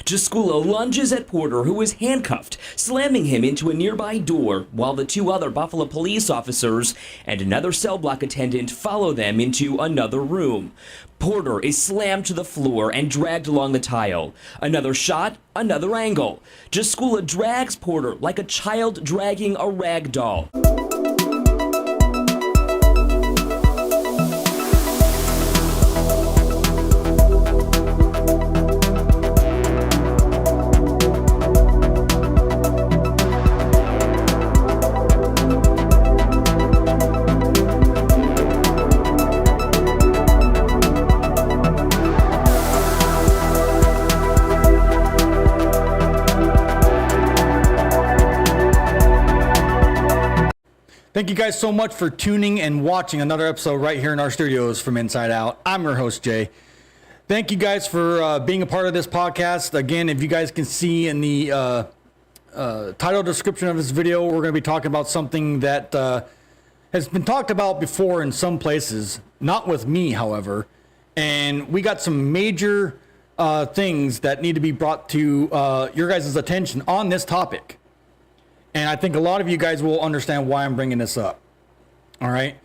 Jaskula lunges at Porter, who is handcuffed, slamming him into a nearby door, while the two other Buffalo police officers and another cell block attendant follow them into another room. Porter is slammed to the floor and dragged along the tile. Another shot, another angle. Jaskula drags Porter like a child dragging a rag doll. Thank you guys so much for tuning and watching another episode right here in our studios from Inside Out. I'm your host, Jay. Thank you guys for being a part of this podcast. Again, if you guys can see in the title description of this video, we're going to be talking about something that has been talked about before in some places, not with me, however. And we got some major things that need to be brought to your guys' attention on this topic. And I think a lot of you guys will understand why I'm bringing this up. All right.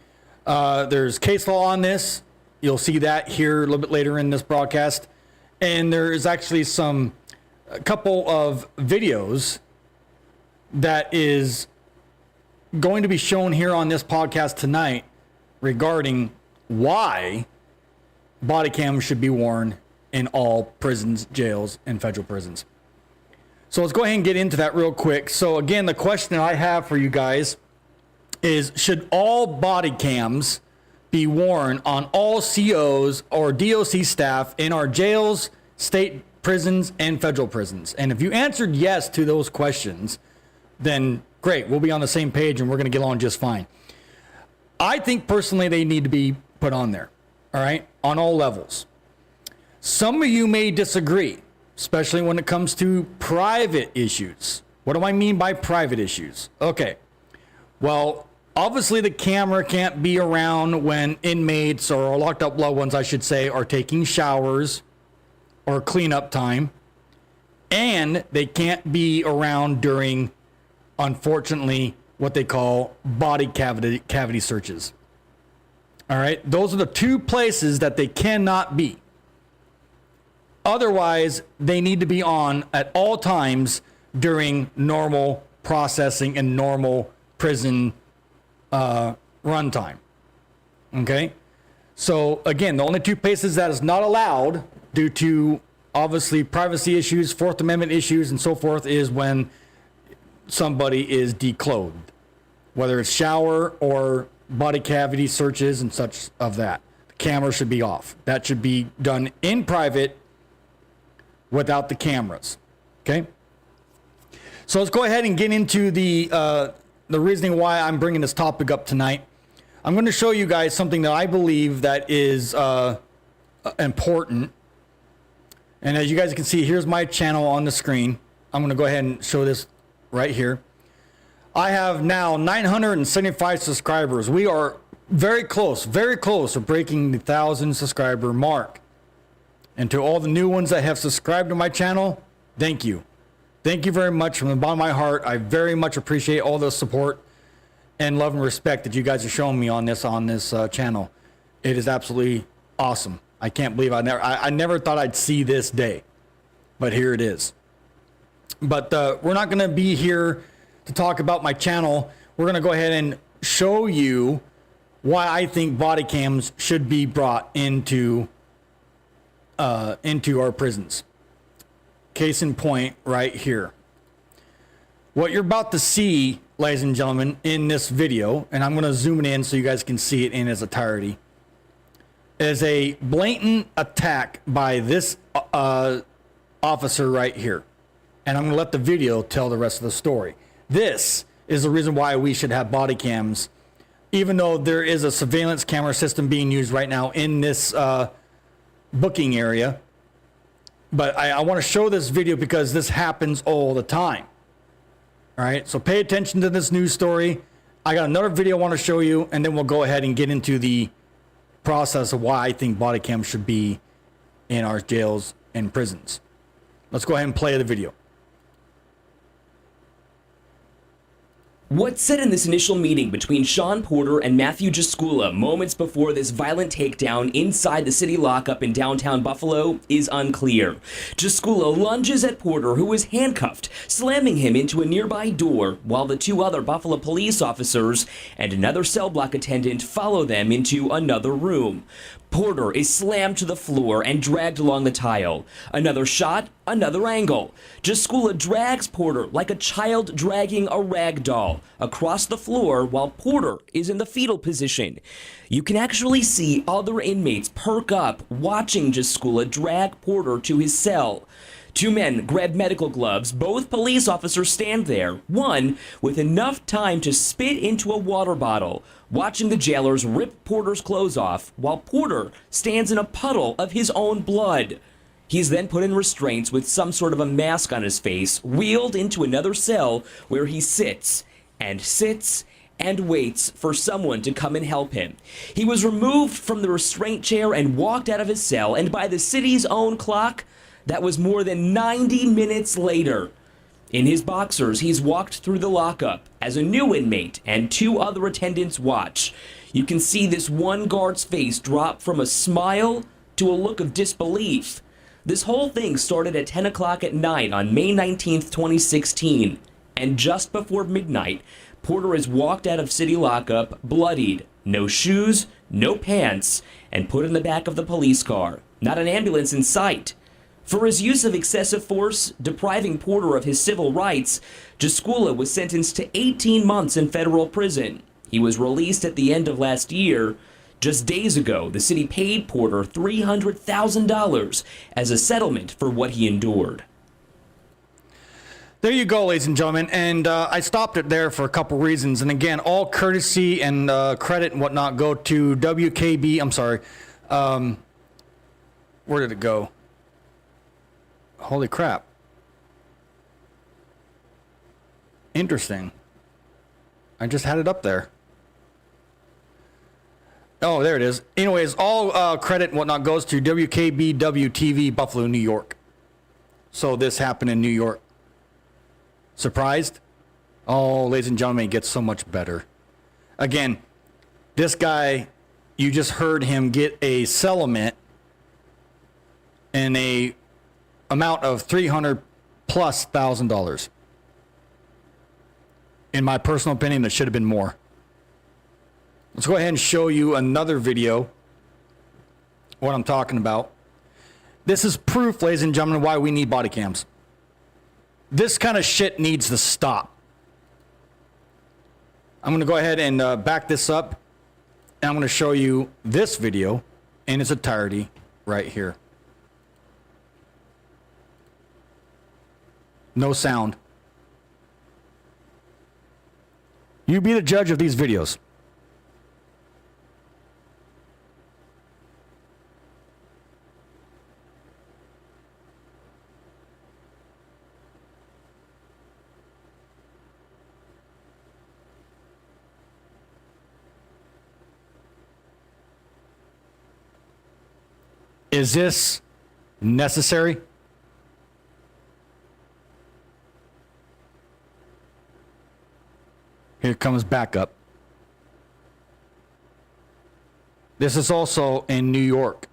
There's case law on this. You'll see that here a little bit later in this broadcast. And there is actually a couple of videos that is going to be shown here on this podcast tonight regarding why body cams should be worn in all prisons, jails, and federal prisons. So let's go ahead and get into that real quick. So again, the question I have for you guys is, should all body cams be worn on all COs or DOC staff in our jails, state prisons, and federal prisons? And if you answered yes to those questions, then great, we'll be on the same page and we're going to get along just fine. I think personally they need to be put on there, all right, on all levels. Some of you may disagree, especially when it comes to private issues. What do I mean by private issues? Okay, well, obviously the camera can't be around when inmates or locked up loved ones, I should say, are taking showers or cleanup time. And they can't be around during, unfortunately, what they call body cavity searches. All right, those are the two places that they cannot be. Otherwise, they need to be on at all times during normal processing and normal prison runtime. Okay? So, again, the only two places that is not allowed due to, obviously, privacy issues, Fourth Amendment issues, and so forth is when somebody is declothed. Whether it's shower or body cavity searches and such of that. The camera should be off. That should be done in private without the cameras. Okay? So let's go ahead and get into the reasoning why I'm bringing this topic up tonight. I'm going to show you guys something that I believe that is important. And as you guys can see, here's my channel on the screen. I'm going to go ahead and show this right here. I have now 975 subscribers. We are very close to breaking the 1,000 subscriber mark. And to all the new ones that have subscribed to my channel, thank you. Thank you very much from the bottom of my heart. I very much appreciate all the support and love and respect that you guys are showing me on this channel. It is absolutely awesome. I can't believe I never thought I'd see this day, but here it is. But we're not going to be here to talk about my channel. We're going to go ahead and show you why I think body cams should be brought into our prisons. Case in point right here. What you're about to see, ladies and gentlemen, in this video, and I'm going to zoom it in so you guys can see it in its entirety, is a blatant attack by this officer right here. And I'm going to let the video tell the rest of the story. This is the reason why we should have body cams, even though there is a surveillance camera system being used right now in this booking area. But I want to show this video because this happens all the time. All right, so pay attention to this news story. I got another video I want to show you, and then we'll go ahead and get into the process of why I think body cams should be in our jails and prisons. Let's go ahead and play the video. What's said in this initial meeting between Sean Porter and Matthew Jaskula moments before this violent takedown inside the city lockup in downtown Buffalo is unclear. Jaskula lunges at Porter, who is handcuffed, slamming him into a nearby door, while the two other Buffalo police officers and another cell block attendant follow them into another room. Porter is slammed to the floor and dragged along the tile. Another shot, another angle. Jaskula drags Porter like a child dragging a rag doll across the floor while Porter is in the fetal position. You can actually see other inmates perk up watching Jaskula drag Porter to his cell. Two men grab medical gloves. Both police officers stand there, one with enough time to spit into a water bottle, watching the jailers rip Porter's clothes off while Porter stands in a puddle of his own blood. He's then put in restraints with some sort of a mask on his face, wheeled into another cell where he sits and waits for someone to come and help him. He was removed from the restraint chair and walked out of his cell, and by the city's own clock, that was more than 90 minutes later. In his boxers, he's walked through the lockup as a new inmate and two other attendants watch. You can see this one guard's face drop from a smile to a look of disbelief. This whole thing started at 10 o'clock at night on May 19th, 2016. And just before midnight, Porter is walked out of city lockup, bloodied, no shoes, no pants, and put in the back of the police car. Not an ambulance in sight. For his use of excessive force, depriving Porter of his civil rights, Jaskula was sentenced to 18 months in federal prison. He was released at the end of last year. Just days ago, the city paid Porter $300,000 as a settlement for what he endured. There you go, ladies and gentlemen. And I stopped it there for a couple reasons. And again, all courtesy and credit and whatnot go to WKB. I'm sorry. Where did it go? Holy crap. Interesting. I just had it up there. Oh, there it is. Anyways, all credit and whatnot goes to WKBW-TV, Buffalo, New York. So this happened in New York. Surprised? Oh, ladies and gentlemen, it gets so much better. Again, this guy, you just heard him get a settlement and a amount of $300,000+. In my personal opinion, that should have been more. Let's go ahead and show you another video, what I'm talking about. This is proof, ladies and gentlemen, why we need body cams. This kind of shit needs to stop. I'm going to go ahead and back this up, and I'm going to show you this video in its entirety right here. No sound. You be the judge of these videos. Is this necessary? Here comes backup. This is also in New York.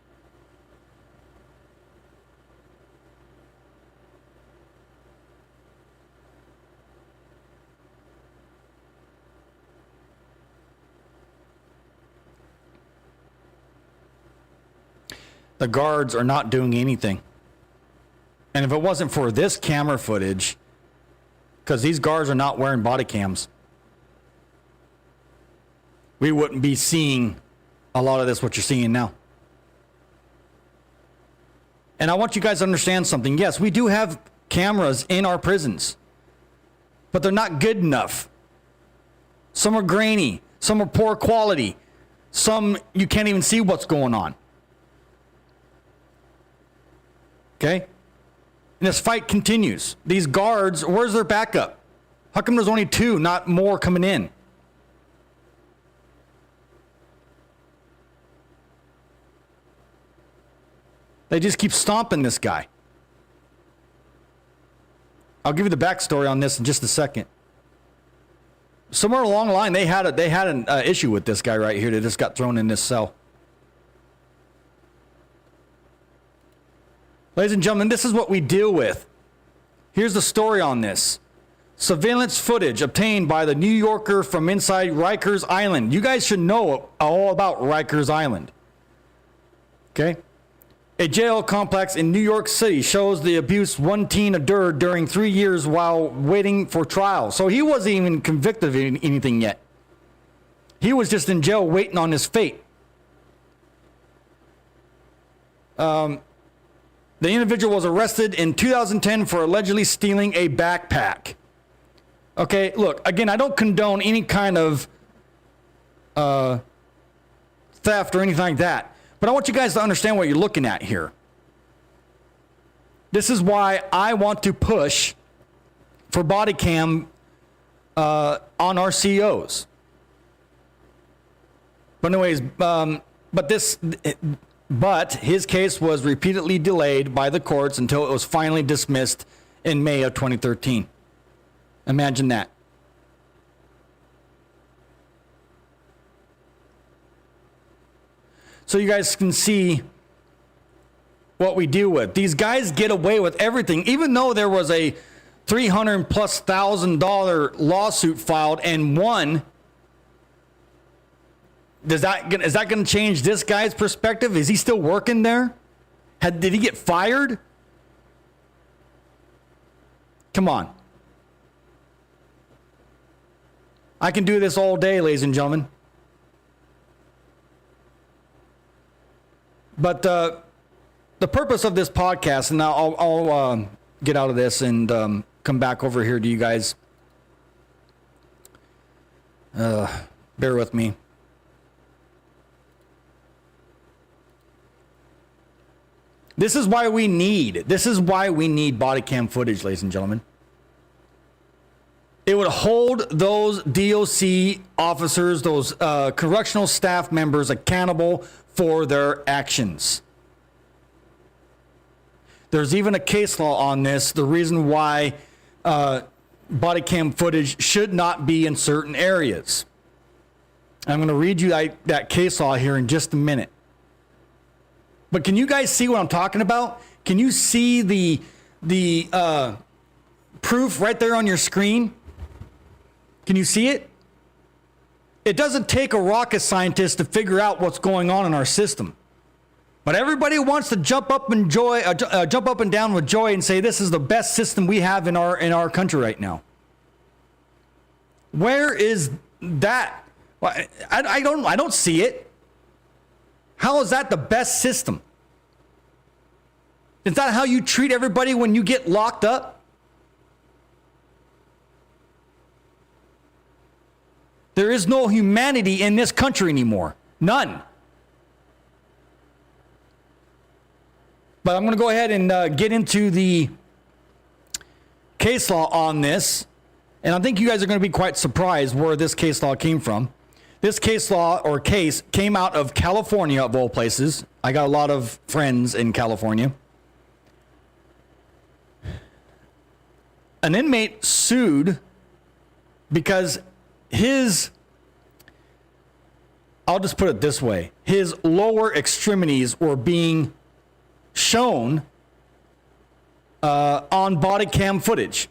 The guards are not doing anything. And if it wasn't for this camera footage, because these guards are not wearing body cams, we wouldn't be seeing a lot of this, what you're seeing now. And I want you guys to understand something. Yes, we do have cameras in our prisons, but they're not good enough. Some are grainy, some are poor quality, some you can't even see what's going on. Okay? And this fight continues. These guards, where's their backup? How come there's only two, not more coming in? They just keep stomping this guy. I'll give you the backstory on this in just a second. Somewhere along the line, they had an issue with this guy right here that just got thrown in this cell. Ladies and gentlemen, this is what we deal with. Here's the story on this. Surveillance footage obtained by the New Yorker from inside Rikers Island. You guys should know all about Rikers Island. Okay? A jail complex in New York City shows the abuse one teen endured during 3 years while waiting for trial. So he wasn't even convicted of anything yet. He was just in jail waiting on his fate. The individual was arrested in 2010 for allegedly stealing a backpack. Okay, look, again, I don't condone any kind of theft or anything like that. But I want you guys to understand what you're looking at here. This is why I want to push for body cam on our CEOs. But anyways, but his case was repeatedly delayed by the courts until it was finally dismissed in May of 2013. Imagine that. So you guys can see what we deal with. These guys get away with everything, even though there was a $300,000+ lawsuit filed and won. Is that going to change this guy's perspective? Is he still working there? Did he get fired? Come on. I can do this all day, ladies and gentlemen. But the purpose of this podcast, and I'll get out of this and come back over here to you guys. Bear with me. This is why we need body cam footage, ladies and gentlemen. It would hold those DOC officers, those correctional staff members accountable for their actions. There's even a case law on this, the reason why body cam footage should not be in certain areas. I'm going to read you that case law here in just a minute. But can you guys see what I'm talking about? Can you see the proof right there on your screen? Can you see it? It doesn't take a rocket scientist to figure out what's going on in our system. But everybody wants to jump up and down with joy and say this is the best system we have in our country right now. Where is that? I don't see it. How is that the best system? Is that how you treat everybody when you get locked up? There is no humanity in this country anymore. None. But I'm going to go ahead and get into the case law on this. And I think you guys are going to be quite surprised where this case law came from. This case law or case came out of California, of all places. I got a lot of friends in California. An inmate sued because I'll just put it this way, his lower extremities were being shown on body cam footage.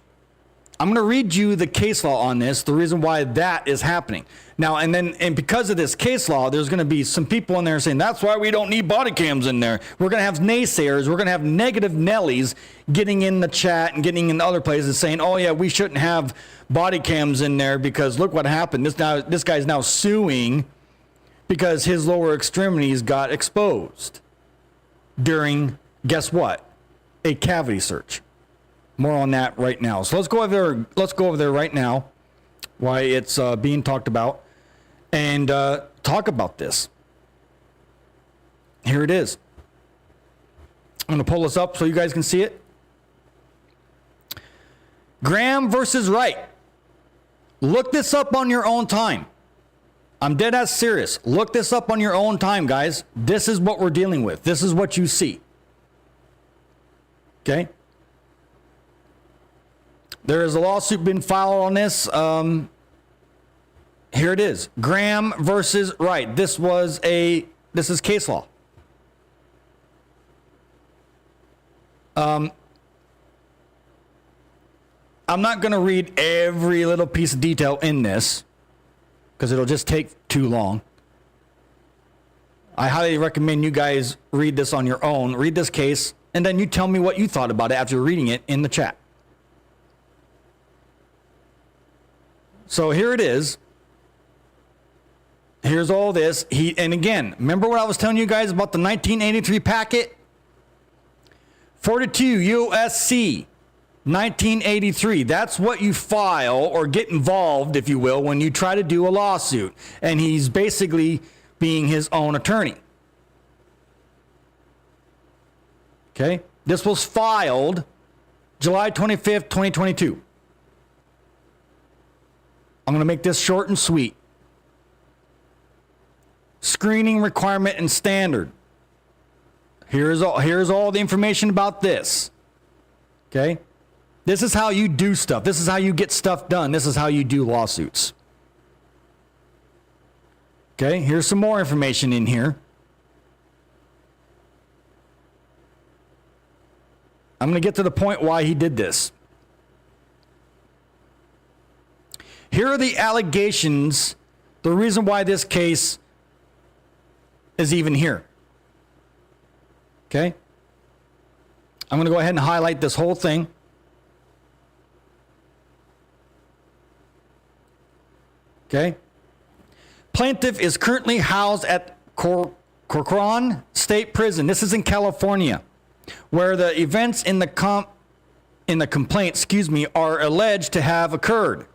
I'm going to read you the case law on this, the reason why that is happening. Now, and because of this case law, there's going to be some people in there saying, that's why we don't need body cams in there. We're going to have naysayers. We're going to have negative Nellies getting in the chat and getting in other places saying, oh, yeah, we shouldn't have body cams in there because look what happened. This guy's now suing because his lower extremities got exposed during, guess what? A cavity search. More on that right now. So let's go over there right now, why it's being talked about, and talk about this. Here it is. I'm going to pull this up so you guys can see it. Graham versus Wright. Look this up on your own time. I'm dead ass serious. Look this up on your own time, guys. This is what we're dealing with. This is what you see. Okay? There is a lawsuit been filed on this. Here it is. Graham versus Wright. This is case law. I'm not going to read every little piece of detail in this because it'll just take too long. I highly recommend you guys read this on your own. Read this case, and then you tell me what you thought about it after reading it in the chat. So here it is. Here's all this. And again, remember what I was telling you guys about the 1983 packet? 42 USC 1983. That's what you file or get involved, if you will, when you try to do a lawsuit. And he's basically being his own attorney. Okay? This was filed July 25th, 2022. I'm going to make this short and sweet. Screening requirement and standard. Here's all the information about this. Okay? This is how you do stuff. This is how you get stuff done. This is how you do lawsuits. Okay? Here's some more information in here. I'm going to get to the point why he did this. Here are the allegations, the reason why this case is even here. Okay? I'm going to go ahead and highlight this whole thing. Okay? Plaintiff is currently housed at Corcoran State Prison. This is in California, where the events in the complaint, are alleged to have occurred.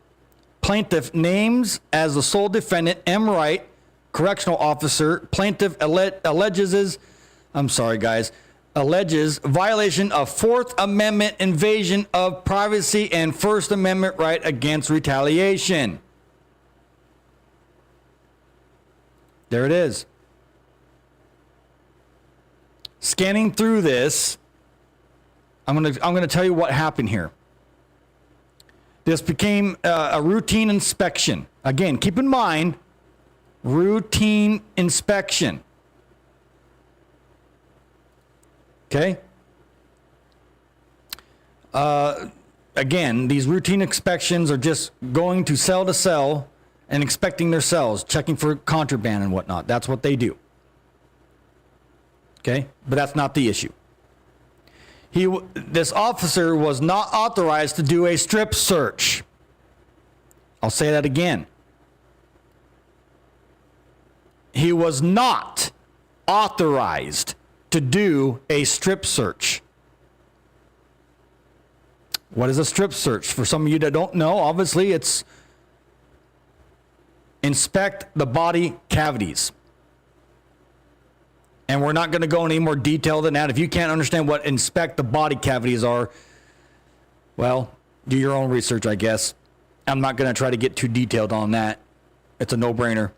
Plaintiff names as the sole defendant M. Wright, correctional officer. Plaintiff alleges violation of Fourth Amendment invasion of privacy and First Amendment right against retaliation. There it is. Scanning through this, I'm going to tell you what happened here. This became a routine inspection. Again, keep in mind, routine inspection. Okay? Again, these routine inspections are just going to cell and inspecting their cells, checking for contraband and whatnot. That's what they do. Okay? But that's not the issue. This officer was not authorized to do a strip search. I'll say that again. He was not authorized to do a strip search. What is a strip search? For some of you that don't know, obviously it's inspect the body cavities. And we're not going to go into any more detail than that. If you can't understand what inspect the body cavities are, well, do your own research, I guess. I'm not going to try to get too detailed on that. It's a no-brainer.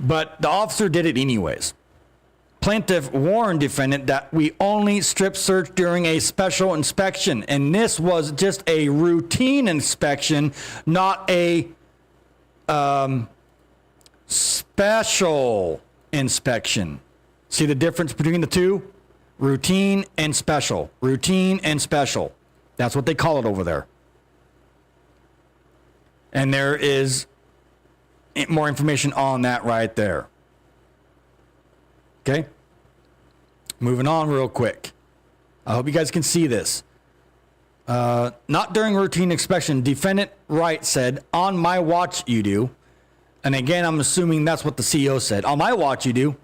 But the officer did it anyways. Plaintiff warned defendant that we only strip search during a special inspection. And this was just a routine inspection, not a special inspection. See the difference between the two? Routine and special. Routine and special. That's what they call it over there. And there is more information on that right there. Okay? Moving on real quick. I hope you guys can see this. Not during routine inspection. Defendant Wright said, "On my watch you do." And again, I'm assuming that's what the CEO said. "On my watch you do."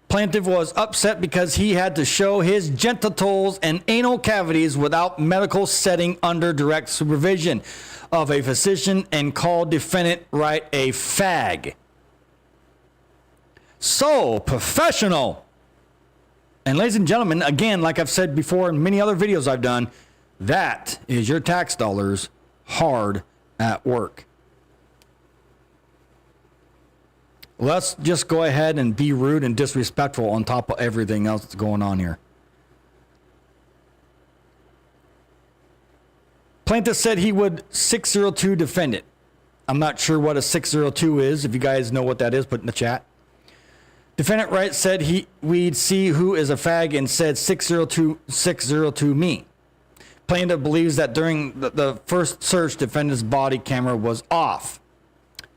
Plaintiff was upset because he had to show his genitals and anal cavities without medical setting under direct supervision of a physician and called defendant Wright a fag. So professional. And ladies and gentlemen, again, like I've said before in many other videos I've done, that is your tax dollars hard at work. Let's just go ahead and be rude and disrespectful on top of everything else that's going on here. Plaintiff said he would 602 defend it. I'm not sure what a 602 is. If you guys know what that is, put in the chat. Defendant Wright said we'd see who is a fag and said 602 me. Plaintiff believes that during the first search, defendant's body camera was off.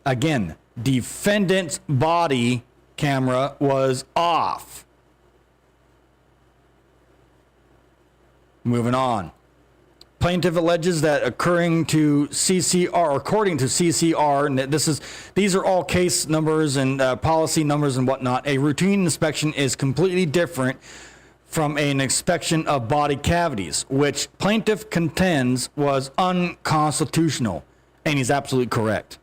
Again, defendant's body camera was off. Moving on. Plaintiff alleges that according to CCR, and these are all case numbers and policy numbers and whatnot, a routine inspection is completely different from an inspection of body cavities, which plaintiff contends was unconstitutional, and he's absolutely correct.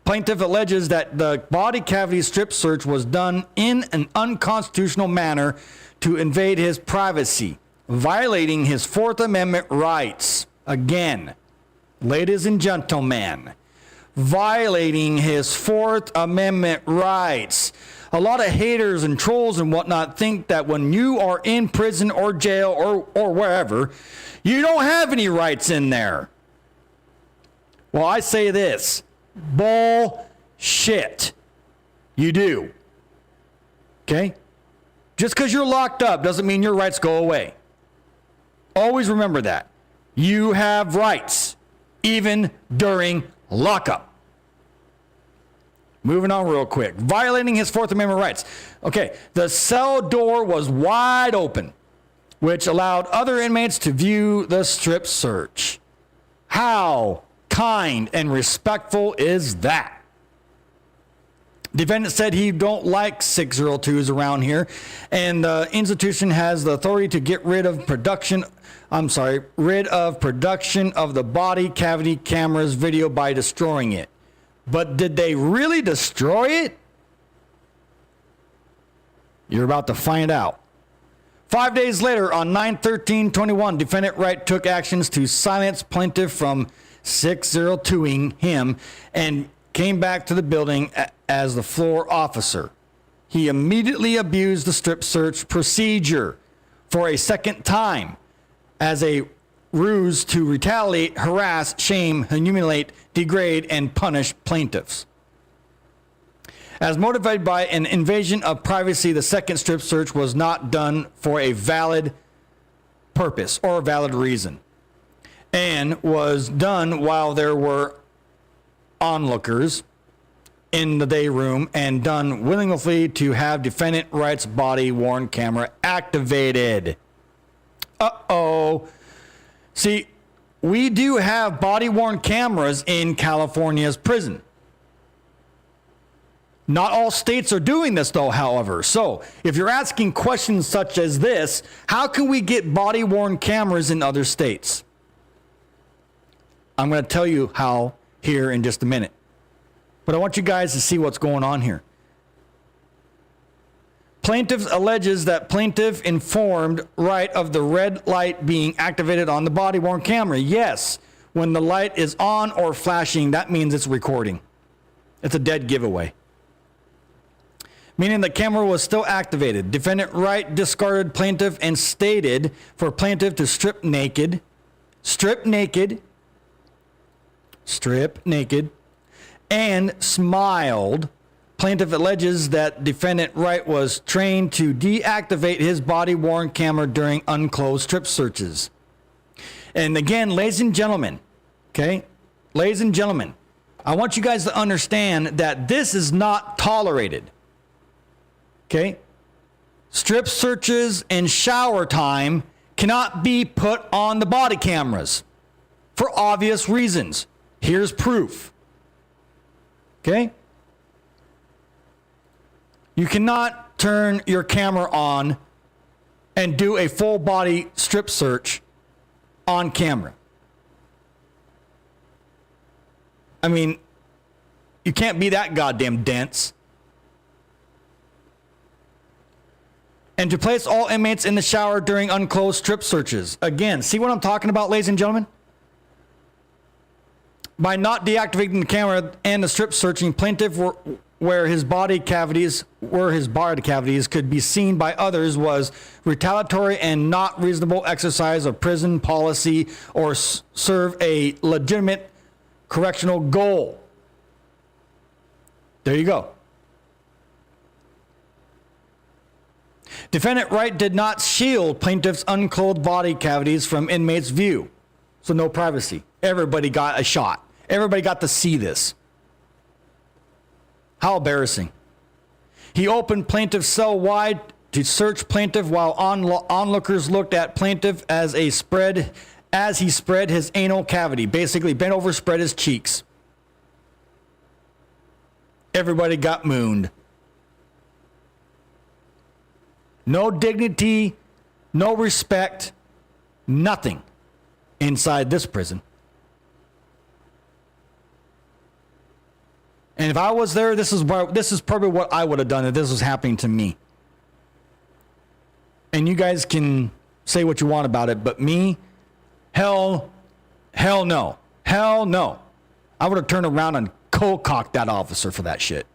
Plaintiff alleges that the body cavity strip search was done in an unconstitutional manner to invade his privacy, violating his Fourth Amendment rights. Again, ladies and gentlemen, violating his Fourth Amendment rights. A lot of haters and trolls and whatnot think that when you are in prison or jail or wherever, you don't have any rights in there. Well, I say this. Bullshit. You do. Okay? Just because you're locked up doesn't mean your rights go away. Always remember that. You have rights, even during lockup. Moving on real quick. Violating his Fourth Amendment rights. Okay, the cell door was wide open, which allowed other inmates to view the strip search. How kind and respectful is that? Defendant said he don't like 602s around here, and the institution has the authority to get rid of production of the body cavity camera's video by destroying it. But did they really destroy it? You're about to find out. 5 days later, on 9/13/21, defendant Wright took actions to silence plaintiff from 602ing him and came back to the building as the floor officer. He immediately abused the strip search procedure for a second time as a ruse to retaliate, harass, shame, humiliate, degrade, and punish plaintiffs. As motivated by an invasion of privacy, the second strip search was not done for a valid purpose or a valid reason, and was done while there were onlookers in the day room, and done willingly to have defendant Wright's body-worn camera activated. Uh-oh. See, we do have body-worn cameras in California's prison. Not all states are doing this, though, however. So, if you're asking questions such as this, how can we get body-worn cameras in other states? I'm going to tell you how here in just a minute. But I want you guys to see what's going on here. Plaintiff alleges that plaintiff informed Wright of the red light being activated on the body-worn camera. Yes, when the light is on or flashing, that means it's recording. It's a dead giveaway. Meaning the camera was still activated. Defendant Wright discarded plaintiff and stated for plaintiff to strip naked, and smiled. Plaintiff alleges that defendant Wright was trained to deactivate his body-worn camera during unclosed strip searches. And again, ladies and gentlemen, I want you guys to understand that this is not tolerated. Okay? Strip searches and shower time cannot be put on the body cameras for obvious reasons. Here's proof. Okay? You cannot turn your camera on and do a full body strip search on camera. I mean, you can't be that goddamn dense. And to place all inmates in the shower during unclosed strip searches. Again, see what I'm talking about, ladies and gentlemen? By not deactivating the camera and the strip searching, plaintiff where his body cavities could be seen by others was retaliatory and not reasonable exercise of prison policy or serve a legitimate correctional goal. There you go. Defendant Wright did not shield plaintiff's unclothed body cavities from inmates' view, so no privacy. Everybody got a shot. Everybody got to see this. How embarrassing. He opened plaintiff's cell wide to search plaintiff while onlookers looked at plaintiff as he spread his anal cavity. Basically bent over, spread his cheeks. Everybody got mooned. No dignity, no respect, nothing inside this prison. And if I was there, this is probably what I would have done if this was happening to me. And you guys can say what you want about it, but me, hell no. Hell no. I would have turned around and cold-cocked that officer for that shit.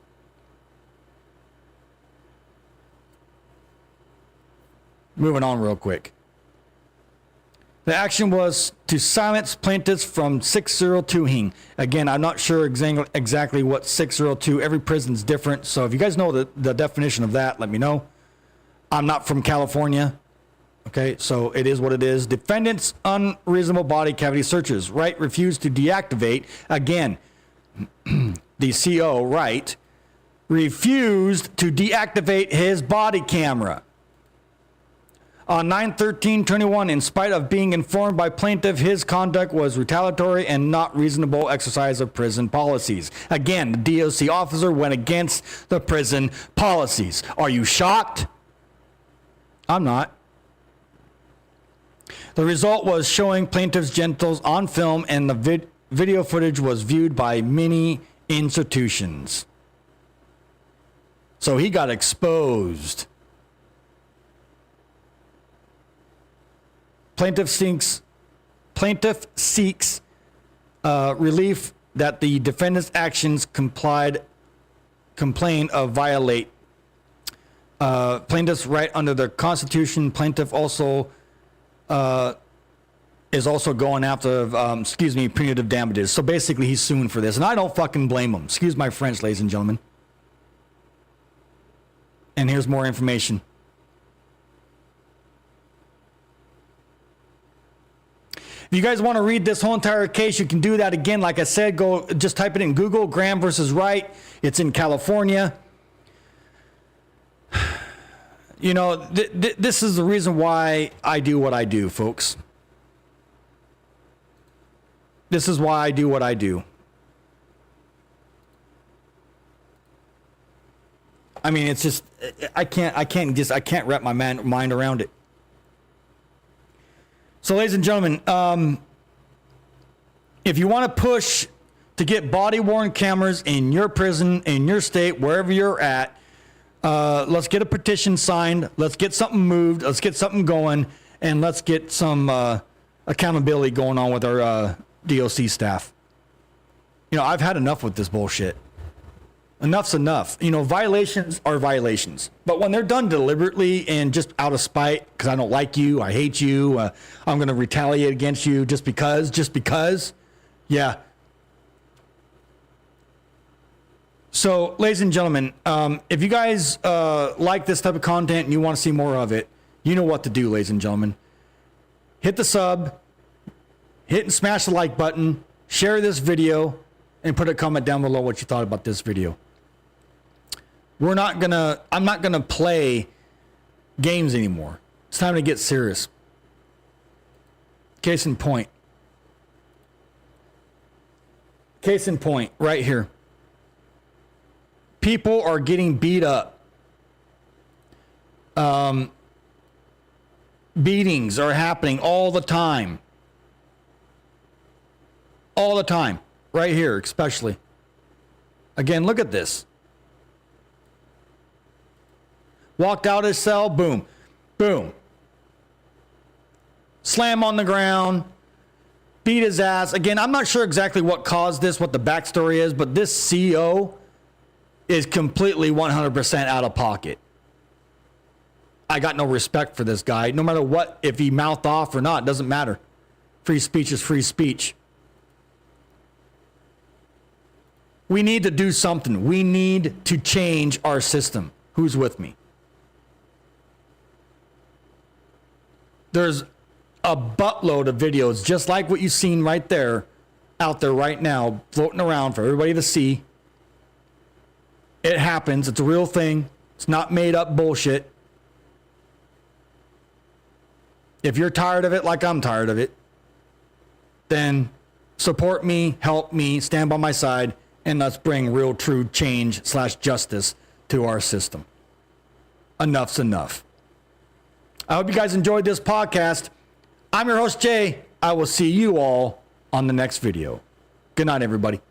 Moving on real quick. The action was to silence plaintiffs from 602ing. Again, I'm not sure exactly what 602. Every prison's different. So if you guys know the definition of that, let me know. I'm not from California. Okay, so it is what it is. Defendant's unreasonable body cavity searches. Wright refused to deactivate. Again, the CO, Wright, refused to deactivate his body camera. On 9/13/21, in spite of being informed by plaintiff, his conduct was retaliatory and not reasonable exercise of prison policies. Again, the DOC officer went against the prison policies. Are you shocked? I'm not. The result was showing plaintiff's genitals on film, and the video footage was viewed by many institutions. So he got exposed. Plaintiff seeks relief that the defendant's actions complain of violate plaintiff's right under the Constitution. Plaintiff also is also going after punitive damages. So basically, he's suing for this, and I don't fucking blame him. Excuse my French, ladies and gentlemen. And here's more information. If you guys want to read this whole entire case, you can do that. Again, like I said, go just type it in Google, Graham versus Wright. It's in California. You know, this is the reason why I do what I do, folks. This is why I do what I do. I mean, it's just, I can't wrap my mind around it. So, ladies and gentlemen, if you want to push to get body-worn cameras in your prison, in your state, wherever you're at, let's get a petition signed. Let's get something moved. Let's get something going, and let's get some accountability going on with our DOC staff. You know, I've had enough with this bullshit. Enough's enough. You know, violations are violations. But when they're done deliberately and just out of spite, because I don't like you, I hate you, I'm going to retaliate against you just because, yeah. So, ladies and gentlemen, if you guys like this type of content and you want to see more of it, you know what to do, ladies and gentlemen. Hit the sub, hit and smash the like button, share this video, and put a comment down below what you thought about this video. I'm not gonna play games anymore. It's time to get serious. Case in point, right here. People are getting beat up. Beatings are happening all the time. All the time. Right here, especially. Again, look at this. Walked out his cell, boom, boom. Slam on the ground, beat his ass. Again, I'm not sure exactly what caused this, what the backstory is, but this CO is completely 100% out of pocket. I got no respect for this guy. No matter what, if he mouthed off or not, doesn't matter. Free speech is free speech. We need to do something. We need to change our system. Who's with me? There's a buttload of videos just like what you've seen right there, out there right now, floating around for everybody to see. It happens. It's a real thing. It's not made up bullshit. If you're tired of it like I'm tired of it, then support me, help me, stand by my side, and let's bring real true change / justice to our system. Enough's enough. I hope you guys enjoyed this podcast. I'm your host, Jay. I will see you all on the next video. Good night, everybody.